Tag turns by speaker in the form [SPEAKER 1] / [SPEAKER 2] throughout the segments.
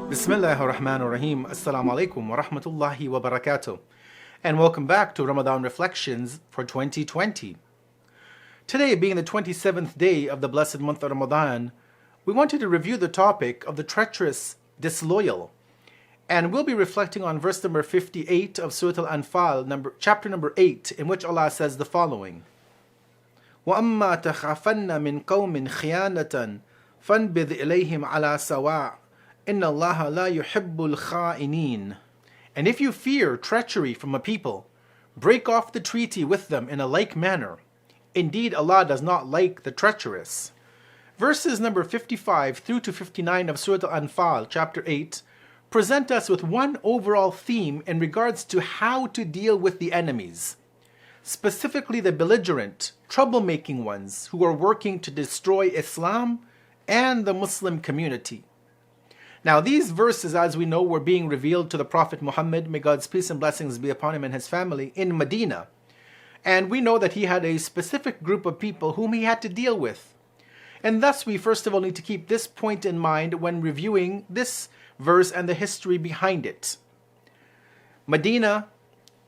[SPEAKER 1] Bismillahir Rahmanir Rahim. Assalamu alaikum wa rahmatullahi wa barakatuh. And welcome back to Ramadan Reflections for 2020. Today, being the 27th day of the blessed month of Ramadan, we wanted to review the topic of the treacherous, disloyal. And we'll be reflecting on verse number 58 of Surah Al-Anfal, chapter number 8, in which Allah says the following. وَأَمَّا تَخَافَنَّ مِنْ قَوْمٍ خِيَانَةً فَانْبِذْ إِلَيْهِمْ عَلَى سَوَاءٍ إِنَّ اللَّهَ لَا يُحِبُّ الْخَائِنِينَ. And if you fear treachery from a people, break off the treaty with them in a like manner. Indeed, Allah does not like the treacherous. Verses number 55 through to 59 of Surah Al-Anfal, chapter 8, present us with one overall theme in regards to how to deal with the enemies, specifically the belligerent, troublemaking ones who are working to destroy Islam and the Muslim community. Now, these verses, as we know, were being revealed to the Prophet Muhammad, may God's peace and blessings be upon him and his family, in Medina. And we know that he had a specific group of people whom he had to deal with. And thus, we first of all need to keep this point in mind when reviewing this verse and the history behind it. Medina,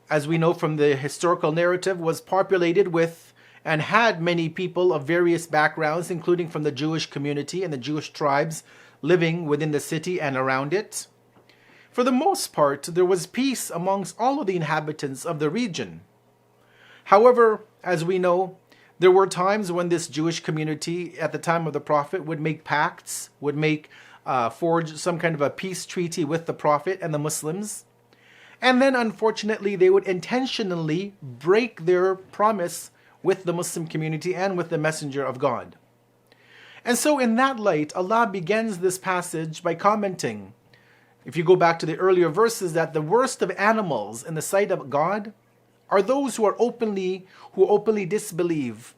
[SPEAKER 1] as we know from the historical narrative, was populated with and had many people of various backgrounds, including from the Jewish community and the Jewish tribes living within the city and around it. For the most part, there was peace amongst all of the inhabitants of the region. However, as we know, there were times when this Jewish community at the time of the Prophet would make pacts, would forge some kind of a peace treaty with the Prophet and the Muslims. And then, unfortunately, they would intentionally break their promise with the Muslim community and with the Messenger of God. And so in that light, Allah begins this passage by commenting, if you go back to the earlier verses, that the worst of animals in the sight of God are those who openly disbelieve,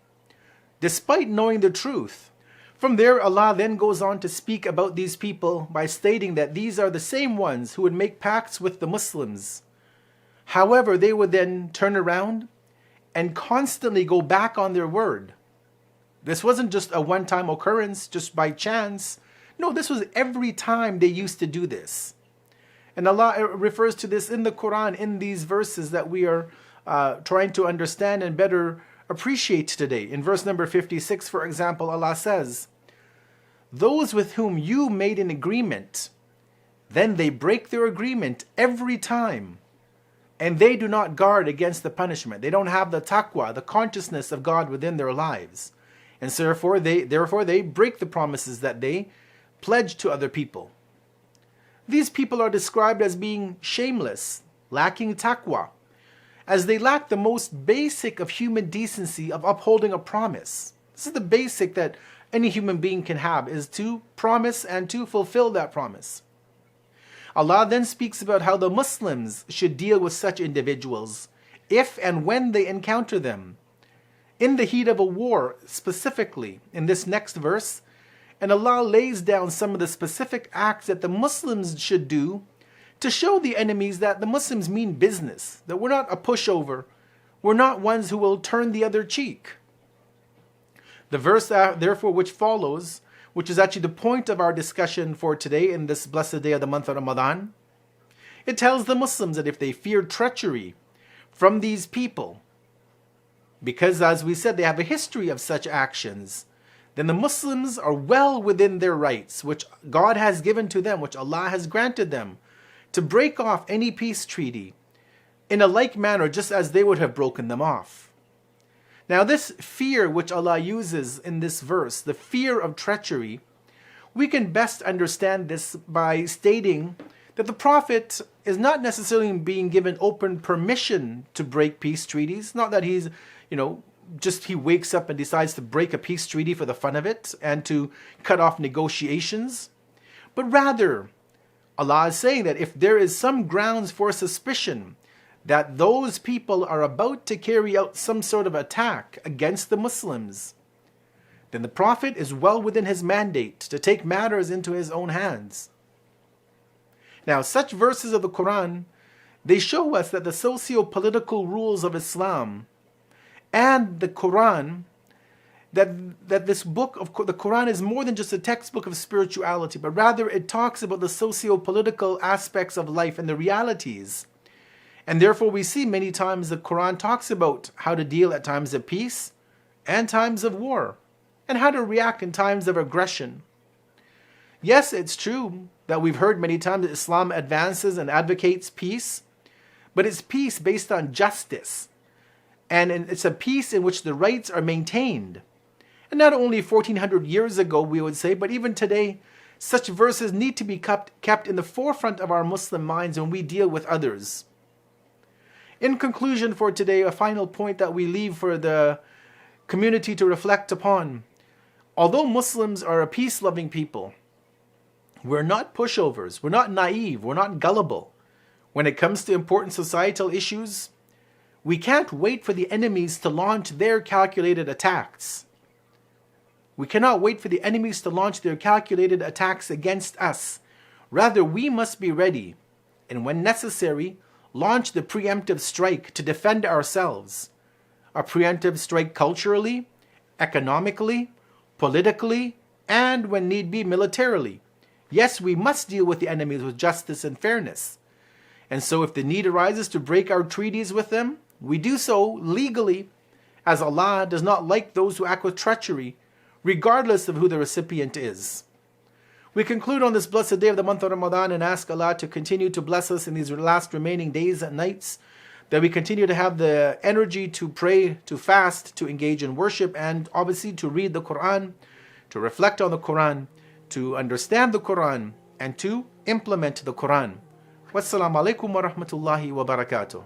[SPEAKER 1] despite knowing the truth. From there, Allah then goes on to speak about these people by stating that these are the same ones who would make pacts with the Muslims. However, they would then turn around and constantly go back on their word. This wasn't just a one-time occurrence, just by chance. No, this was every time they used to do this. And Allah refers to this in the Quran, in these verses that we are trying to understand and better appreciate today. In verse number 56, for example, Allah says, "Those with whom you made an agreement, then they break their agreement every time, and they do not guard against the punishment." They don't have the taqwa, the consciousness of God within their lives. And so therefore they break the promises that they pledge to other people. These people are described as being shameless, lacking taqwa, as they lack the most basic of human decency of upholding a promise. This is the basic that any human being can have, is to promise and to fulfill that promise. Allah then speaks about how the Muslims should deal with such individuals if and when they encounter them, in the heat of a war, specifically in this next verse. And Allah lays down some of the specific acts that the Muslims should do to show the enemies that the Muslims mean business, that we're not a pushover, we're not ones who will turn the other cheek. The verse, therefore, which follows, which is actually the point of our discussion for today in this blessed day of the month of Ramadan, it tells the Muslims that if they fear treachery from these people, because, as we said, they have a history of such actions, then the Muslims are well within their rights, which God has given to them, which Allah has granted them, to break off any peace treaty in a like manner, just as they would have broken them off. Now, this fear which Allah uses in this verse, the fear of treachery, we can best understand this by stating that the Prophet is not necessarily being given open permission to break peace treaties. Not that he's, he wakes up and decides to break a peace treaty for the fun of it and to cut off negotiations. But rather, Allah is saying that if there is some grounds for suspicion that those people are about to carry out some sort of attack against the Muslims, then the Prophet is well within his mandate to take matters into his own hands. Now, such verses of the Quran, they show us that the socio-political rules of Islam and the Quran, that this book of the Quran is more than just a textbook of spirituality, but rather it talks about the socio-political aspects of life and the realities. And therefore we see many times the Quran talks about how to deal at times of peace and times of war, and how to react in times of aggression. Yes, it's true that we've heard many times that Islam advances and advocates peace, but it's peace based on justice. And it's a peace in which the rights are maintained. And not only 1400 years ago, we would say, but even today, such verses need to be kept in the forefront of our Muslim minds when we deal with others. In conclusion for today, a final point that we leave for the community to reflect upon. Although Muslims are a peace-loving people, we're not pushovers, we're not naive, we're not gullible. When it comes to important societal issues, we can't wait for the enemies to launch their calculated attacks. We cannot wait for the enemies to launch their calculated attacks against us. Rather, we must be ready, and when necessary, launch the preemptive strike to defend ourselves. A preemptive strike culturally, economically, politically, and when need be, militarily. Yes, we must deal with the enemies with justice and fairness. And so if the need arises to break our treaties with them, we do so legally, as Allah does not like those who act with treachery, regardless of who the recipient is. We conclude on this blessed day of the month of Ramadan and ask Allah to continue to bless us in these last remaining days and nights, that we continue to have the energy to pray, to fast, to engage in worship, and obviously to read the Quran, to reflect on the Quran, to understand the Quran, and to implement the Quran. Wassalamu alaikum wa rahmatullahi wa barakatuh.